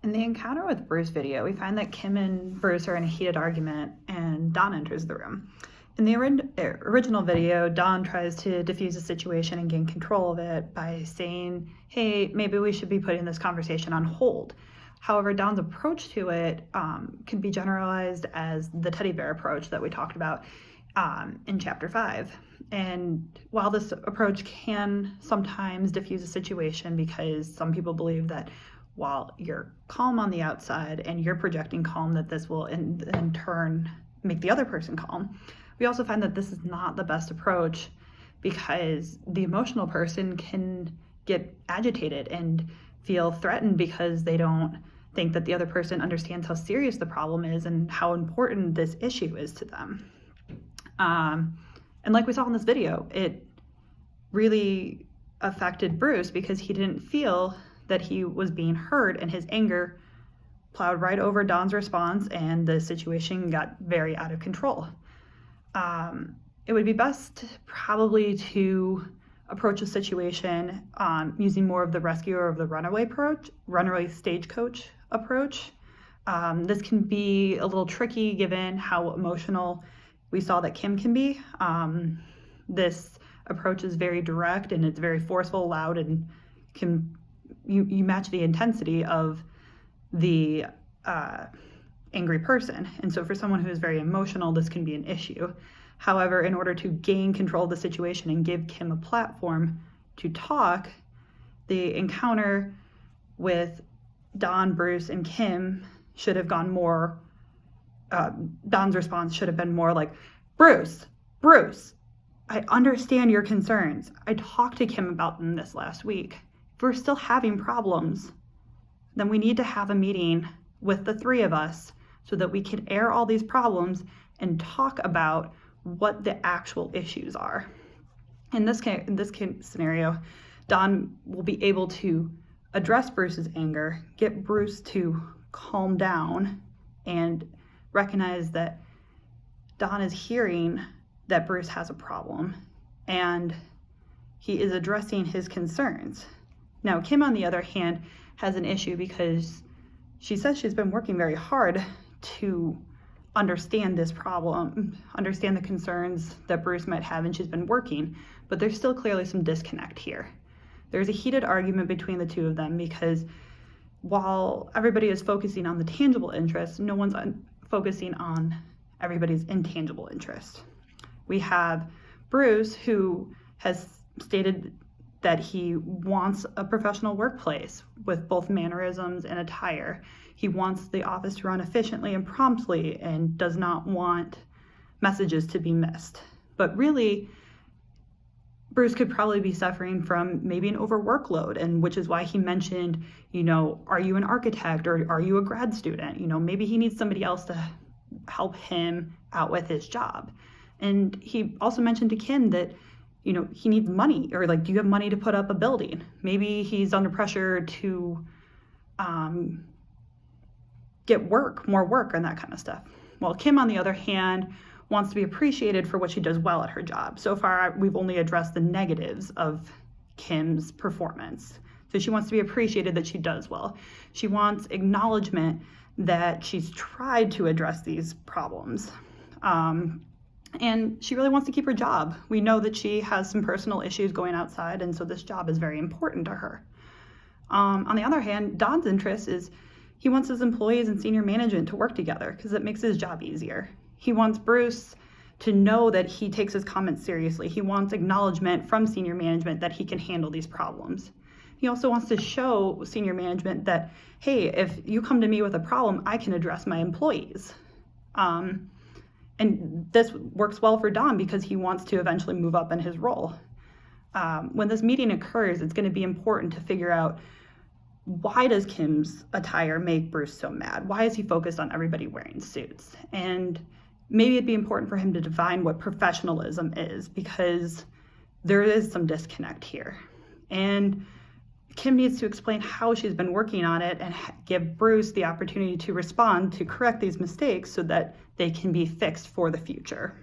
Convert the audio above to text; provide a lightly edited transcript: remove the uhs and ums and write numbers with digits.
In the encounter with Bruce video, we find that Kim and Bruce are in a heated argument and Don enters the room. In the original video, Don tries to diffuse the situation and gain control of it by saying, hey, maybe we should be putting this conversation on hold. However, Don's approach to it can be generalized as the teddy bear approach that we talked about in chapter 5. And while this approach can sometimes diffuse a situation because some people believe that while you're calm on the outside and you're projecting calm, that this will in turn make the other person calm, we also find that this is not the best approach because the emotional person can get agitated and feel threatened because they don't think that the other person understands how serious the problem is and how important this issue is to them. And like we saw in this video, it really affected Bruce because he didn't feel that he was being heard, and his anger plowed right over Don's response and the situation got very out of control. It would be best probably to approach a situation using more of the rescuer of the runaway stagecoach approach. This can be a little tricky given how emotional we saw that Kim can be. This approach is very direct and it's very forceful, loud, and you match the intensity of the angry person. And so for someone who is very emotional, this can be an issue. However, in order to gain control of the situation and give Kim a platform to talk, the encounter with Don, Bruce, and Kim should have gone more, Don's response should have been more like, Bruce, I understand your concerns. I talked to Kim about them this last week. If we're still having problems, then we need to have a meeting with the three of us so that we can air all these problems and talk about what the actual issues are. In this scenario, Don will be able to address Bruce's anger, get Bruce to calm down, and recognize that Don is hearing that Bruce has a problem and he is addressing his concerns. Now, Kim, on the other hand, has an issue because she says she's been working very hard to understand this problem, understand the concerns that Bruce might have, and she's been working, but there's still clearly some disconnect here. There's a heated argument between the two of them because while everybody is focusing on the tangible interest, no one's focusing on everybody's intangible interest. We have Bruce, who has stated that he wants a professional workplace with both mannerisms and attire. He wants the office to run efficiently and promptly and does not want messages to be missed. But really, Bruce could probably be suffering from maybe an overworkload, and which is why he mentioned, are you an architect or are you a grad student? Maybe he needs somebody else to help him out with his job. And he also mentioned to Kim that he needs money, or do you have money to put up a building? Maybe he's under pressure to get more work and that kind of stuff. Well, Kim, on the other hand, wants to be appreciated for what she does well at her job. So far, we've only addressed the negatives of Kim's performance. So she wants to be appreciated that she does well. She wants acknowledgement that she's tried to address these problems. And she really wants to keep her job. We know that she has some personal issues going outside, and so this job is very important to her. On the other hand, Don's interest is he wants his employees and senior management to work together because it makes his job easier. He wants Bruce to know that he takes his comments seriously. He wants acknowledgement from senior management that he can handle these problems. He also wants to show senior management that, hey, if you come to me with a problem, I can address my employees. And this works well for Don because he wants to eventually move up in his role. When this meeting occurs, it's going to be important to figure out, why does Kim's attire make Bruce so mad? Why is he focused on everybody wearing suits? And maybe it'd be important for him to define what professionalism is, because there is some disconnect here. And Kim needs to explain how she's been working on it and give Bruce the opportunity to respond to correct these mistakes so that they can be fixed for the future.